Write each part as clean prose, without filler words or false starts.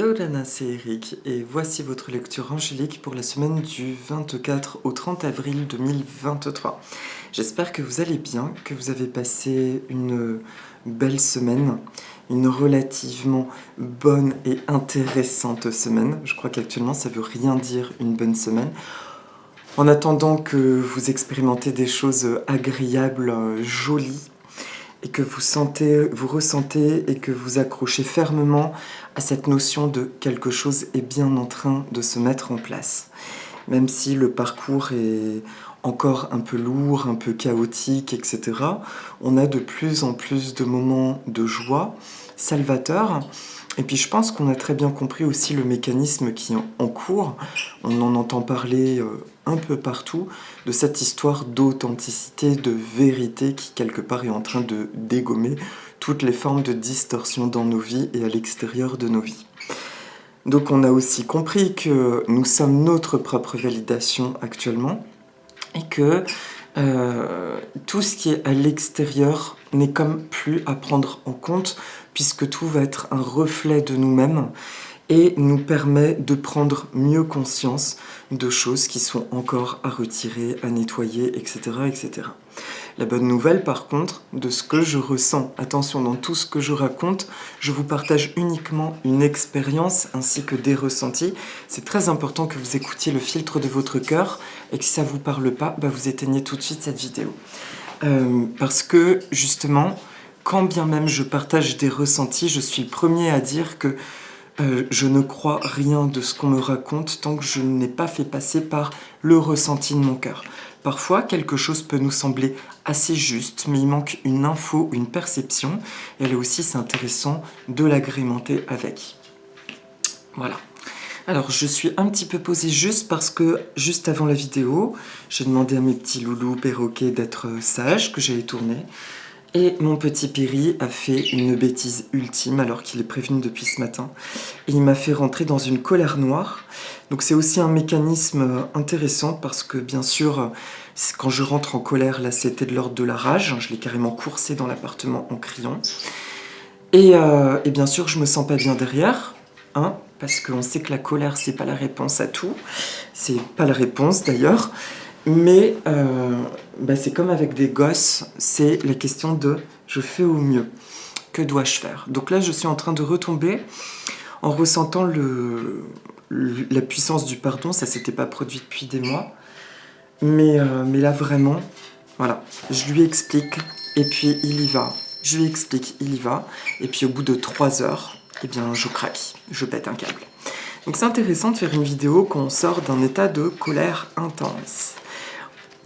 Yo Lana, c'est Eric et voici votre lecture angélique pour la semaine du 24 au 30 avril 2023. J'espère que vous allez bien, que vous avez passé une belle semaine, une relativement bonne et intéressante semaine. Je crois qu'actuellement ça veut rien dire une bonne semaine. En attendant que vous expérimentez des choses agréables, jolies, et que vous ressentez et que vous accrochez fermement à cette notion de quelque chose est bien en train de se mettre en place. Même si le parcours est encore un peu lourd, un peu chaotique, etc., on a de plus en plus de moments de joie salvateurs. Et puis je pense qu'on a très bien compris aussi le mécanisme qui est en cours. On en entend parler un peu partout de cette histoire d'authenticité, de vérité qui quelque part est en train de dégommer toutes les formes de distorsion dans nos vies et à l'extérieur de nos vies. Donc on a aussi compris que nous sommes notre propre validation actuellement et que tout ce qui est à l'extérieur n'est comme plus à prendre en compte puisque tout va être un reflet de nous-mêmes et nous permet de prendre mieux conscience de choses qui sont encore à retirer, à nettoyer, etc., etc. La bonne nouvelle, par contre, de ce que je ressens, attention, dans tout ce que je raconte, je vous partage uniquement une expérience ainsi que des ressentis. C'est très important que vous écoutiez le filtre de votre cœur et que si ça ne vous parle pas, vous éteignez tout de suite cette vidéo. Parce que, justement, quand bien même je partage des ressentis, je suis le premier à dire que je ne crois rien de ce qu'on me raconte tant que je n'ai pas fait passer par le ressenti de mon cœur. Parfois, quelque chose peut nous sembler assez juste, mais il manque une info, une perception. Et là aussi, c'est intéressant de l'agrémenter avec. Voilà. Alors, je suis un petit peu posée juste parce que, juste avant la vidéo, j'ai demandé à mes petits loulous perroquets d'être sages, que j'allais tourner. Et mon petit Péri a fait une bêtise ultime alors qu'il est prévenu depuis ce matin. Et il m'a fait rentrer dans une colère noire. Donc c'est aussi un mécanisme intéressant parce que bien sûr, quand je rentre en colère, là c'était de l'ordre de la rage. Je l'ai carrément coursé dans l'appartement en criant. Et bien sûr, je me sens pas bien derrière. Hein, parce qu'on sait que la colère, c'est pas la réponse à tout. C'est pas la réponse d'ailleurs. Mais c'est comme avec des gosses, c'est la question de « je fais au mieux ». Que dois-je faire? Donc là, je suis en train de retomber en ressentant la puissance du pardon. Ça ne s'était pas produit depuis des mois. Mais là, vraiment, voilà, je lui explique et puis il y va. Je lui explique, il y va. Et puis au bout de 3 heures, eh bien, je craque, je pète un câble. Donc c'est intéressant de faire une vidéo quand on sort d'un état de colère intense.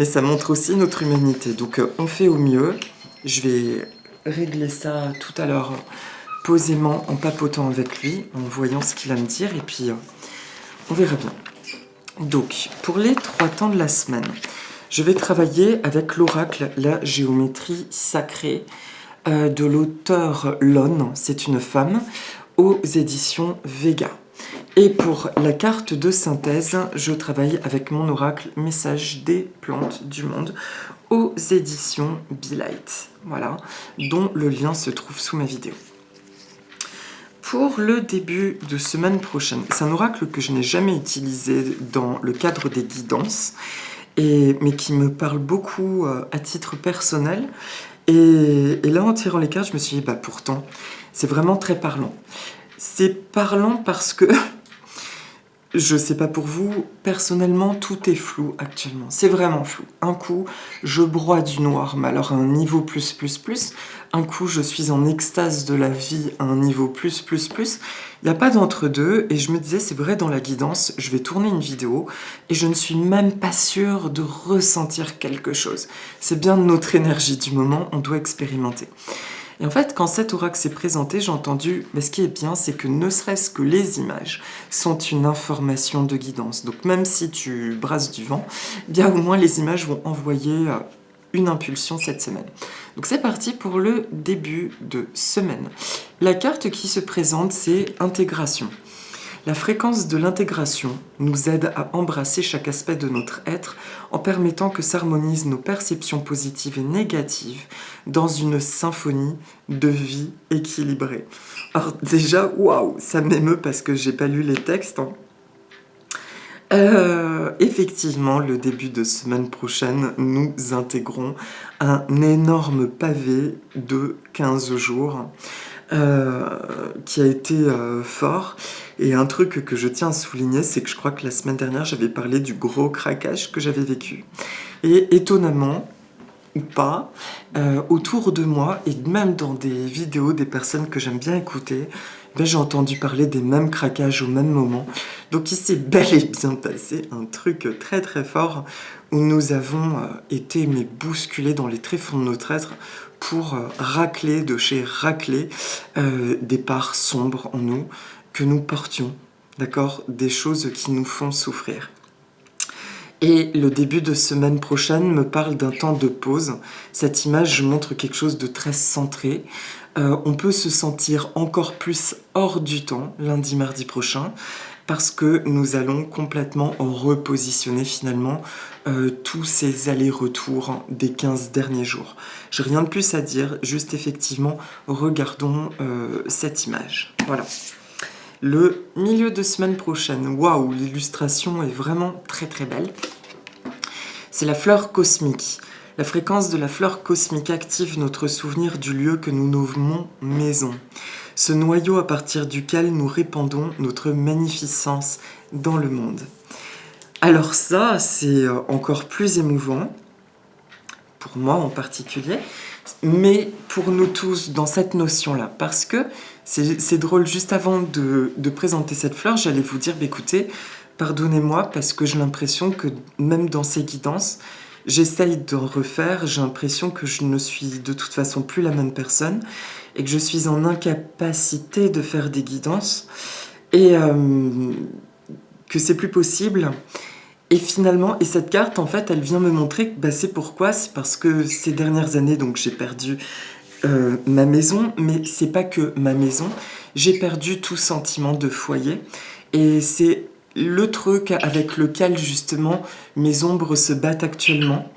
Mais ça montre aussi notre humanité. Donc on fait au mieux. Je vais régler ça tout à l'heure posément en papotant avec lui, en voyant ce qu'il va me dire. Et puis on verra bien. Donc pour les 3 temps de la semaine, je vais travailler avec l'oracle, la géométrie sacrée de l'auteur Lon. C'est une femme aux éditions Vega. Et pour la carte de synthèse, je travaille avec mon oracle Message des plantes du monde aux éditions Be Light, voilà, dont le lien se trouve sous ma vidéo. Pour le début de semaine prochaine, c'est un oracle que je n'ai jamais utilisé dans le cadre des guidances, mais qui me parle beaucoup à titre personnel. Et là, en tirant les cartes, je me suis dit, pourtant, c'est vraiment très parlant. C'est parlant parce que, je sais pas pour vous, personnellement, tout est flou actuellement. C'est vraiment flou. Un coup, je broie du noir, mais alors à un niveau plus. Un coup, je suis en extase de la vie à un niveau plus. Il n'y a pas d'entre-deux, et je me disais, c'est vrai, dans la guidance, je vais tourner une vidéo, et je ne suis même pas sûre de ressentir quelque chose. C'est bien notre énergie du moment, on doit expérimenter. Et en fait, quand cet oracle s'est présenté, j'ai entendu, ce qui est bien, c'est que ne serait-ce que les images sont une information de guidance. Donc même si tu brasses du vent, bien au moins les images vont envoyer une impulsion cette semaine. Donc c'est parti pour le début de semaine. La carte qui se présente, c'est intégration. La fréquence de l'intégration nous aide à embrasser chaque aspect de notre être en permettant que s'harmonisent nos perceptions positives et négatives dans une symphonie de vie équilibrée. Alors déjà, waouh, ça m'émeut parce que j'ai pas lu les textes, hein. Effectivement, le début de semaine prochaine, nous intégrons un énorme pavé de 15 jours qui a été fort. Et un truc que je tiens à souligner, c'est que je crois que la semaine dernière, j'avais parlé du gros craquage que j'avais vécu. Et étonnamment, ou pas, autour de moi, et même dans des vidéos des personnes que j'aime bien écouter, ben, j'ai entendu parler des mêmes craquages au même moment. Donc il s'est bel et bien passé un truc très très fort où nous avons été bousculés dans les tréfonds de notre être pour racler de chez racler des parts sombres en nous que nous portions, d'accord, des choses qui nous font souffrir. Et le début de semaine prochaine me parle d'un temps de pause. Cette image montre quelque chose de très centré. On peut se sentir encore plus hors du temps lundi, mardi prochain parce que nous allons complètement repositionner finalement tous ces allers-retours des 15 derniers jours. J'ai rien de plus à dire, juste effectivement, regardons cette image. Voilà. Le milieu de semaine prochaine, waouh, l'illustration est vraiment très très belle. C'est la fleur cosmique. La fréquence de la fleur cosmique active notre souvenir du lieu que nous nommons maison. Ce noyau à partir duquel nous répandons notre magnificence dans le monde. Alors ça, c'est encore plus émouvant, pour moi en particulier, mais pour nous tous dans cette notion-là, parce que c'est drôle, juste avant de présenter cette fleur, j'allais vous dire, écoutez, pardonnez-moi, parce que j'ai l'impression que même dans ces guidances, j'essaye d'en refaire, j'ai l'impression que je ne suis de toute façon plus la même personne, et que je suis en incapacité de faire des guidances, et que c'est plus possible. Et finalement, et cette carte, en fait, elle vient me montrer que c'est pourquoi, c'est parce que ces dernières années, donc j'ai perdu ma maison, mais c'est pas que ma maison, j'ai perdu tout sentiment de foyer, et c'est le truc avec lequel justement mes ombres se battent actuellement,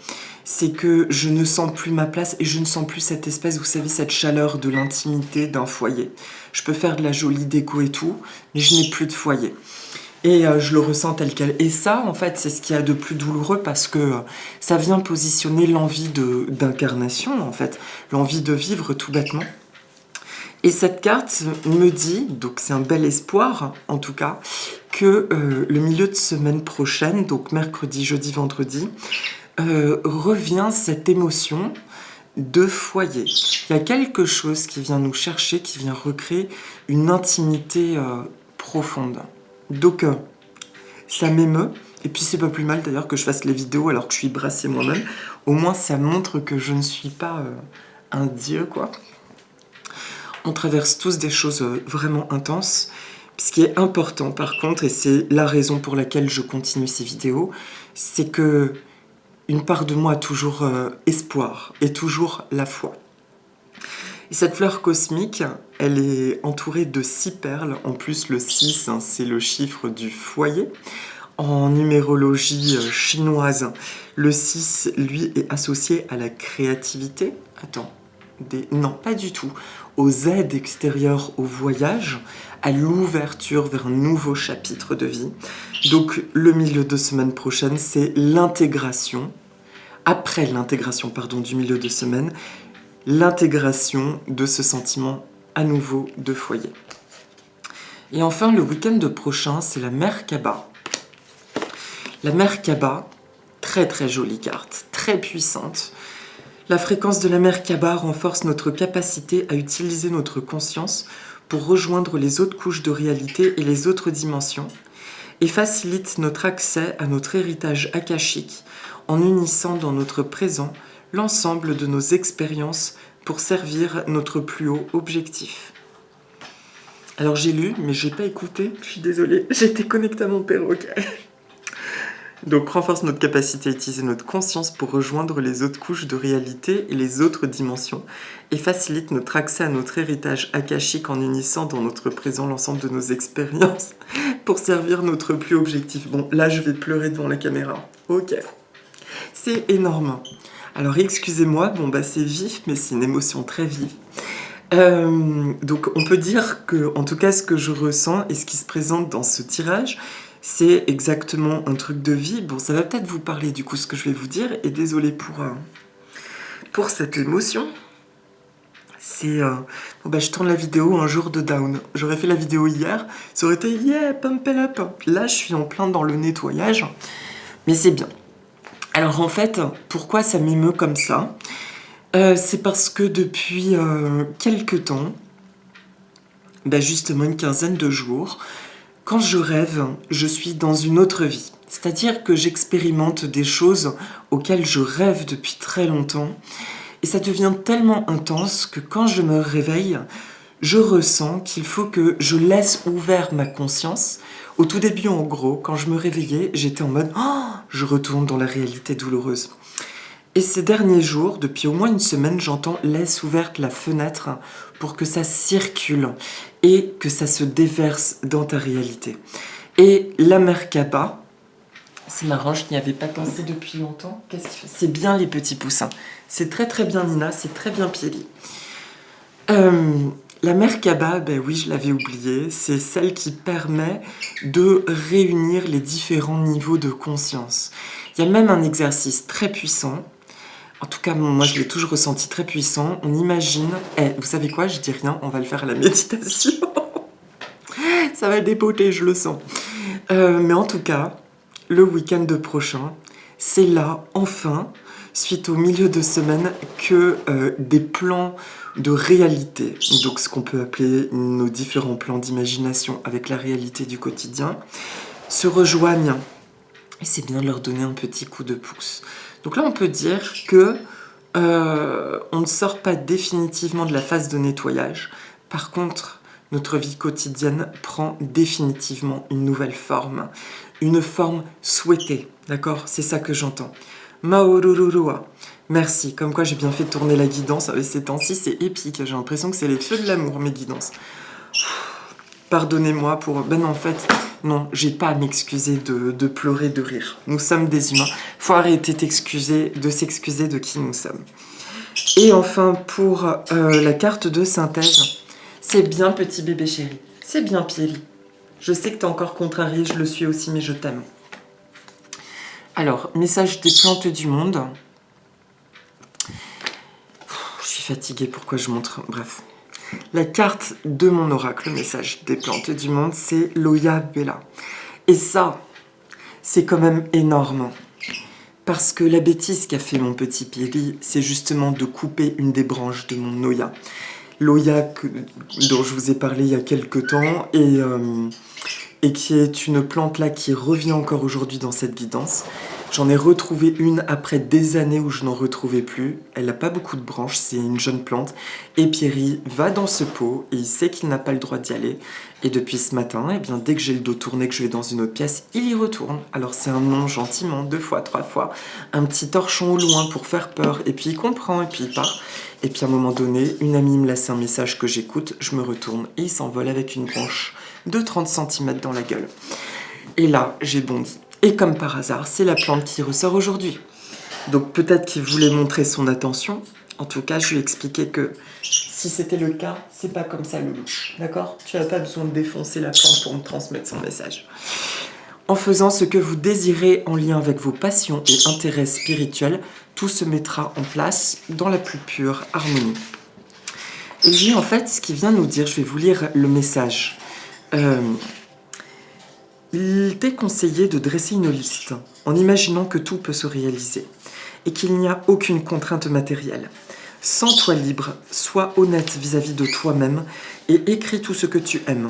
c'est que je ne sens plus ma place et je ne sens plus cette espèce, vous savez, cette chaleur de l'intimité d'un foyer. Je peux faire de la jolie déco et tout, mais je n'ai plus de foyer. Et je le ressens tel quel. Et ça, en fait, c'est ce qu'il y a de plus douloureux parce que ça vient positionner l'envie d'incarnation, en fait, l'envie de vivre tout bêtement. Et cette carte me dit, donc c'est un bel espoir en tout cas, que le milieu de semaine prochaine, donc mercredi, jeudi, vendredi, revient cette émotion de foyer. Il y a quelque chose qui vient nous chercher, qui vient recréer une intimité profonde. Donc ça m'émeut, et puis c'est pas plus mal d'ailleurs que je fasse les vidéos alors que je suis brassée moi-même. Au moins ça montre que je ne suis pas un dieu, quoi. On traverse tous des choses vraiment intenses. Ce qui est important par contre, et c'est la raison pour laquelle je continue ces vidéos, c'est que une part de moi a toujours espoir et toujours la foi. Et cette fleur cosmique, elle est entourée de 6 perles. En plus, le 6, c'est le chiffre du foyer. En numérologie chinoise, le 6, lui, est associé à la créativité. Attends, non, pas du tout. Aux aides extérieures au voyage, à l'ouverture vers un nouveau chapitre de vie. Donc, le milieu de semaine prochaine, c'est l'intégration. Après l'intégration, du milieu de semaine, l'intégration de ce sentiment à nouveau de foyer. Et enfin, le week-end prochain, c'est la Merkaba. La Merkaba, très très jolie carte, très puissante. La fréquence de la Merkaba renforce notre capacité à utiliser notre conscience pour rejoindre les autres couches de réalité et les autres dimensions, et facilite notre accès à notre héritage akashique en unissant dans notre présent l'ensemble de nos expériences pour servir notre plus haut objectif. Alors j'ai lu, mais j'ai pas écouté, je suis désolée, j'étais connectée à mon perroquet. Donc renforce notre capacité à utiliser notre conscience pour rejoindre les autres couches de réalité et les autres dimensions et facilite notre accès à notre héritage akashique en unissant dans notre présent l'ensemble de nos expériences pour servir notre plus objectif. Bon, là je vais pleurer devant la caméra. Ok. C'est énorme. Alors excusez-moi, bon bah c'est vif, mais c'est une émotion très vive. Donc on peut dire que, en tout cas, ce que je ressens et ce qui se présente dans ce tirage, c'est exactement un truc de vie. Bon, ça va peut-être vous parler du coup ce que je vais vous dire, et désolé pour cette émotion. C'est... bon bah je tourne la vidéo un jour de down. J'aurais fait la vidéo hier, ça aurait été yeah, pump it up. Là je suis en plein dans le nettoyage, mais c'est bien. Alors en fait, pourquoi ça m'émeut comme ça ? C'est parce que depuis quelques temps, bah justement une quinzaine de jours, quand je rêve, je suis dans une autre vie. C'est-à-dire que j'expérimente des choses auxquelles je rêve depuis très longtemps. Et ça devient tellement intense que quand je me réveille, je ressens qu'il faut que je laisse ouvert ma conscience. Au tout début, en gros, quand je me réveillais, j'étais en mode « Oh !» Je retourne dans la réalité douloureuse. Et ces derniers jours, depuis au moins une semaine, j'entends « laisse ouverte la fenêtre » pour que ça circule et que ça se déverse dans ta réalité. Et la Merkaba, c'est marrant, je n'y avais pas pensé depuis longtemps. Qu'est-ce qu'il fait ? C'est bien les petits poussins. C'est très très bien Nina, c'est très bien Pieli. La Merkaba, ben oui, je l'avais oublié, c'est celle qui permet de réunir les différents niveaux de conscience. Il y a même un exercice très puissant. En tout cas, moi, je l'ai toujours ressenti très puissant. On imagine... vous savez quoi ? Je dis rien, on va le faire à la méditation. Ça va dépoter, je le sens. Mais en tout cas, le week-end prochain, c'est là, enfin, suite au milieu de semaine, que des plans de réalité, donc ce qu'on peut appeler nos différents plans d'imagination avec la réalité du quotidien, se rejoignent. Et c'est bien de leur donner un petit coup de pouce. Donc là, on peut dire que on ne sort pas définitivement de la phase de nettoyage. Par contre, notre vie quotidienne prend définitivement une nouvelle forme. Une forme souhaitée, d'accord ? C'est ça que j'entends. Maorururua. Merci, comme quoi j'ai bien fait tourner la guidance. Ces temps-ci, c'est épique. J'ai l'impression que c'est les feux de l'amour, mes guidances. Pardonnez-moi pour... Ben non, en fait, non, j'ai pas à m'excuser de pleurer de rire. Nous sommes des humains. Faut arrêter de s'excuser de qui nous sommes. Et enfin, pour la carte de synthèse, c'est bien petit bébé chéri. C'est bien Pieli. Je sais que t'es encore contrarié, je le suis aussi, mais je t'aime. Alors, message des plantes du monde. Je suis fatiguée, pourquoi je montre... Bref. La carte de mon oracle, le message des plantes du monde, c'est Loya Bella. Et ça, c'est quand même énorme. Parce que la bêtise qu'a fait mon petit Pieli, c'est justement de couper une des branches de mon Loya. Loya, dont je vous ai parlé il y a quelques temps, et qui est une plante là qui revient encore aujourd'hui dans cette guidance. J'en ai retrouvé une après des années où je n'en retrouvais plus. Elle n'a pas beaucoup de branches, c'est une jeune plante. Et Pierry va dans ce pot et il sait qu'il n'a pas le droit d'y aller. Et depuis ce matin, eh bien, dès que j'ai le dos tourné, que je vais dans une autre pièce, il y retourne. Alors c'est un non gentiment, 2 fois, 3 fois. Un petit torchon au loin pour faire peur. Et puis il comprend et puis il part. Et puis à un moment donné, une amie me laisse un message que j'écoute. Je me retourne et il s'envole avec une branche de 30 cm dans la gueule. Et là, j'ai bondi. Et comme par hasard, c'est la plante qui ressort aujourd'hui. Donc peut-être qu'il voulait montrer son attention. En tout cas, je lui ai expliqué que si c'était le cas, c'est pas comme ça, Loulou. D'accord ? Tu n'as pas besoin de défoncer la plante pour me transmettre son message. En faisant ce que vous désirez en lien avec vos passions et intérêts spirituels, tout se mettra en place dans la plus pure harmonie. Et lui, en fait, ce qu'il vient nous dire, je vais vous lire le message. Il t'est conseillé de dresser une liste en imaginant que tout peut se réaliser et qu'il n'y a aucune contrainte matérielle. Sens-toi libre, sois honnête vis-à-vis de toi-même et écris tout ce que tu aimes.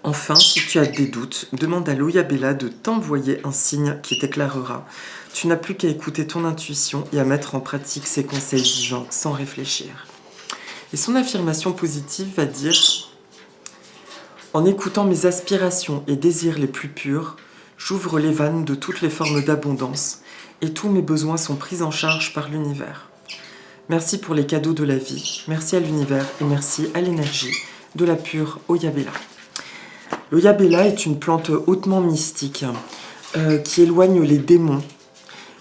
Enfin, si tu as des doutes, demande à Loya Bella de t'envoyer un signe qui t'éclairera. Tu n'as plus qu'à écouter ton intuition et à mettre en pratique ses conseils divins sans réfléchir. Et son affirmation positive va dire... En écoutant mes aspirations et désirs les plus purs, J'ouvre les vannes de toutes les formes d'abondance et tous mes besoins sont pris en charge par l'univers. Merci pour les cadeaux de la vie, merci à l'univers et merci à l'énergie de la pure Oyabella. L'Oyabella est une plante hautement mystique qui éloigne les démons,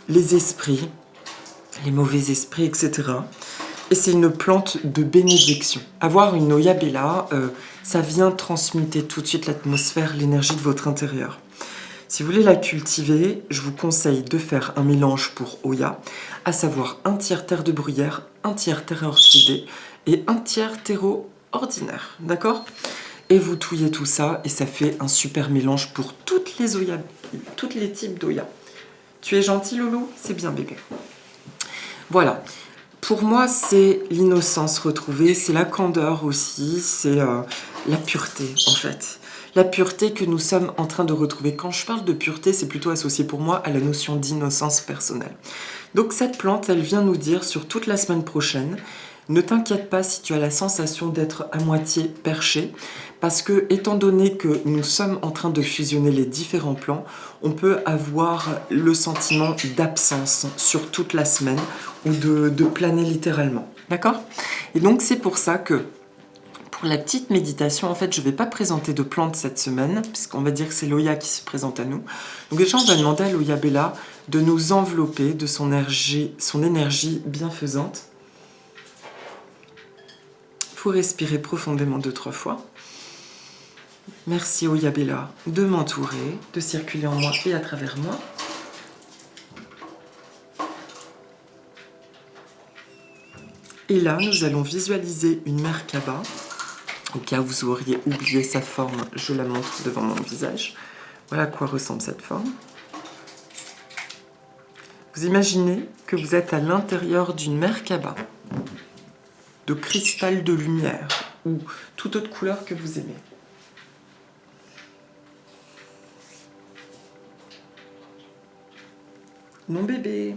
les esprits, les mauvais esprits, etc. Et c'est une plante de bénédiction. Avoir une Oyabella, ça vient transmuter tout de suite l'atmosphère, l'énergie de votre intérieur. Si vous voulez la cultiver, je vous conseille de faire un mélange pour Oya, à savoir un tiers terre de bruyère, un tiers terre orchidée et un tiers terreau ordinaire, d'accord? Et vous touillez tout ça et ça fait un super mélange pour toutes les Oya, tous les types d'Oya. Tu es gentil, Loulou? C'est bien, bébé. Voilà. Pour moi, c'est l'innocence retrouvée, c'est la candeur aussi, c'est la pureté, en fait. La pureté que nous sommes en train de retrouver. Quand je parle de pureté, c'est plutôt associé pour moi à la notion d'innocence personnelle. Donc cette plante, elle vient nous dire sur toute la semaine prochaine, ne t'inquiète pas si tu as la sensation d'être à moitié perché, parce que étant donné que nous sommes en train de fusionner les différents plans, on peut avoir le sentiment d'absence sur toute la semaine ou de planer littéralement. D'accord? Et donc c'est pour ça que pour la petite méditation, en fait, je ne vais pas présenter de plantes cette semaine, puisqu'on va dire que c'est l'Oya qui se présente à nous. Donc déjà, on va demander à l'Oyabella de nous envelopper de son énergie bienfaisante. Il faut respirer profondément 2-3 fois. Merci Oyabella de m'entourer, de circuler en moi et à travers moi. Et là, nous allons visualiser une Merkaba. Au cas où vous auriez oublié sa forme, je la montre devant mon visage. Voilà à quoi ressemble cette forme. Vous imaginez que vous êtes à l'intérieur d'une Merkaba de cristal de lumière ou toute autre couleur que vous aimez. Mon bébé.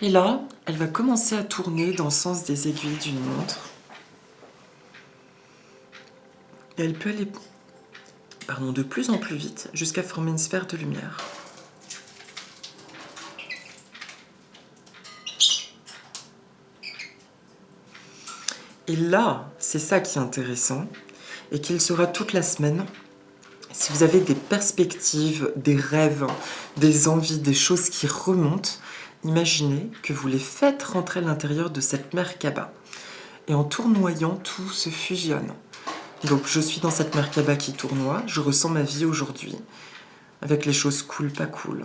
Et là, elle va commencer à tourner dans le sens des aiguilles d'une montre. Et elle peut aller de plus en plus vite jusqu'à former une sphère de lumière. Et là, c'est ça qui est intéressant et qu'il sera toute la semaine. Si vous avez des perspectives, des rêves, des envies, des choses qui remontent, imaginez que vous les faites rentrer à l'intérieur de cette Merkaba. Et en tournoyant, tout se fusionne. Donc je suis dans cette Merkaba qui tournoie, je ressens ma vie aujourd'hui, avec les choses cool, pas cool.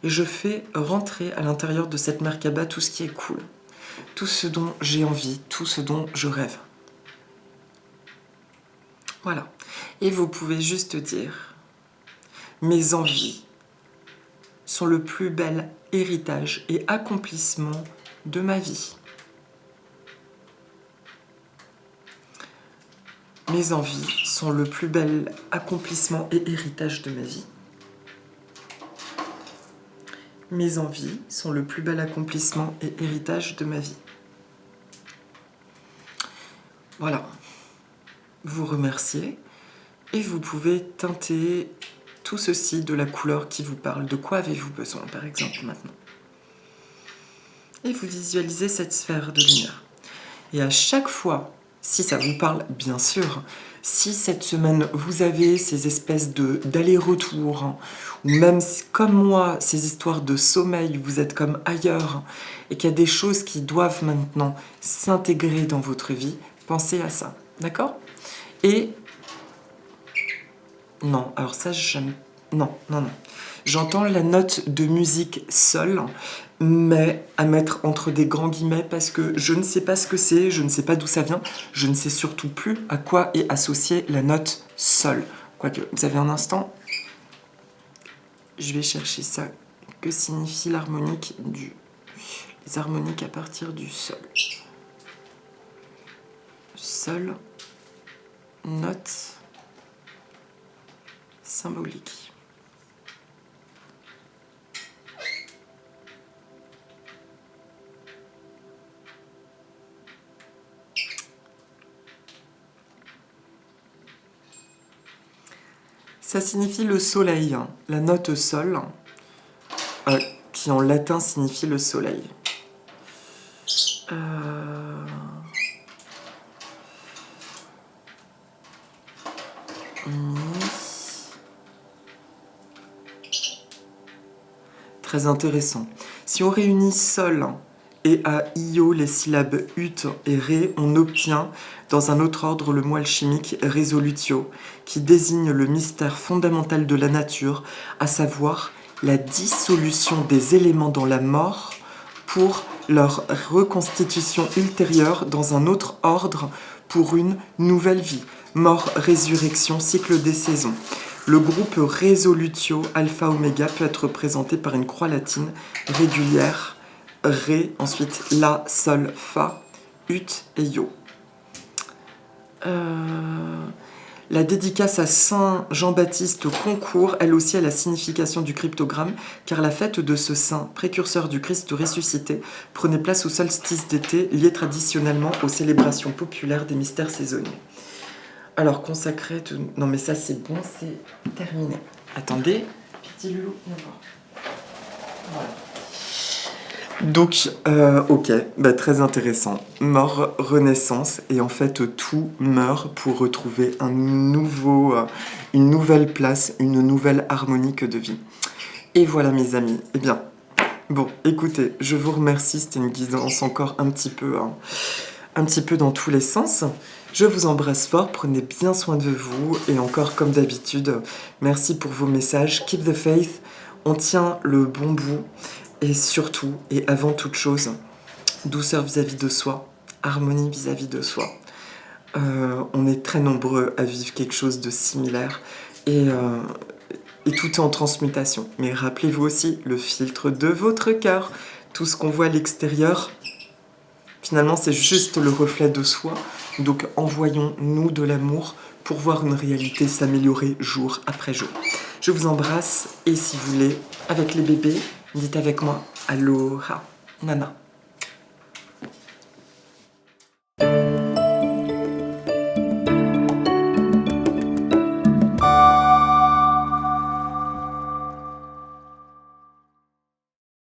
Et je fais rentrer à l'intérieur de cette Merkaba tout ce qui est cool. Tout ce dont j'ai envie, tout ce dont je rêve. Voilà. Et vous pouvez juste dire, mes envies sont le plus bel héritage et accomplissement de ma vie. Mes envies sont le plus bel accomplissement et héritage de ma vie. Mes envies sont le plus bel accomplissement et héritage de ma vie. Voilà. Vous remerciez et vous pouvez teinter tout ceci de la couleur qui vous parle. De quoi avez-vous besoin, par exemple, maintenant? Et vous visualisez cette sphère de lumière. Et à chaque fois, si ça vous parle, bien sûr, si cette semaine vous avez ces espèces d'aller-retour, hein, ou même comme moi, ces histoires de sommeil, vous êtes comme ailleurs, et qu'il y a des choses qui doivent maintenant s'intégrer dans votre vie, pensez à ça, d'accord? Et non, alors ça, j'aime... Non. J'entends la note de musique seule, mais à mettre entre des grands guillemets parce que je ne sais pas ce que c'est, je ne sais pas d'où ça vient, je ne sais surtout plus à quoi est associée la note sol. Quoique, vous avez un instant, je vais chercher ça. Que signifie l'harmonique les harmoniques à partir du sol? Sol, note symbolique. Ça signifie le soleil, la note sol, qui en latin signifie le soleil. Très intéressant. Si on réunit sol et à io les syllabes ut et ré, on obtient dans un autre ordre le moelle chimique resolutio, qui désigne le mystère fondamental de la nature, à savoir la dissolution des éléments dans la mort pour leur reconstitution ultérieure dans un autre ordre pour une nouvelle vie. Mort, résurrection, cycle des saisons. Le groupe resolutio alpha-oméga peut être représenté par une croix latine régulière, ré, ensuite la, sol, fa, ut et io. La dédicace à Saint Jean-Baptiste concourt, elle aussi, à la signification du cryptogramme, car la fête de ce saint, précurseur du Christ ressuscité, prenait place au solstice d'été, lié traditionnellement aux célébrations populaires des mystères saisonniers. Alors, consacré... Non, mais ça, c'est bon, c'est terminé. Attendez. Petit loulou, viens voir. Voilà. Donc, ok, bah, très intéressant. Mort, renaissance, et en fait, tout meurt pour retrouver une nouvelle place, une nouvelle harmonique de vie. Et voilà, mes amis. Eh bien, bon, écoutez, je vous remercie. C'était une guidance encore un petit peu dans tous les sens. Je vous embrasse fort, prenez bien soin de vous, et encore comme d'habitude, merci pour vos messages. Keep the faith, on tient le bon bout, et surtout, et avant toute chose, douceur vis-à-vis de soi, harmonie vis-à-vis de soi. On est très nombreux à vivre quelque chose de similaire, et tout est en transmutation. Mais rappelez-vous aussi, le filtre de votre cœur, tout ce qu'on voit à l'extérieur, finalement, c'est juste le reflet de soi. Donc, envoyons-nous de l'amour pour voir une réalité s'améliorer jour après jour. Je vous embrasse et si vous voulez, avec les bébés, dites avec moi Aloha, Nana.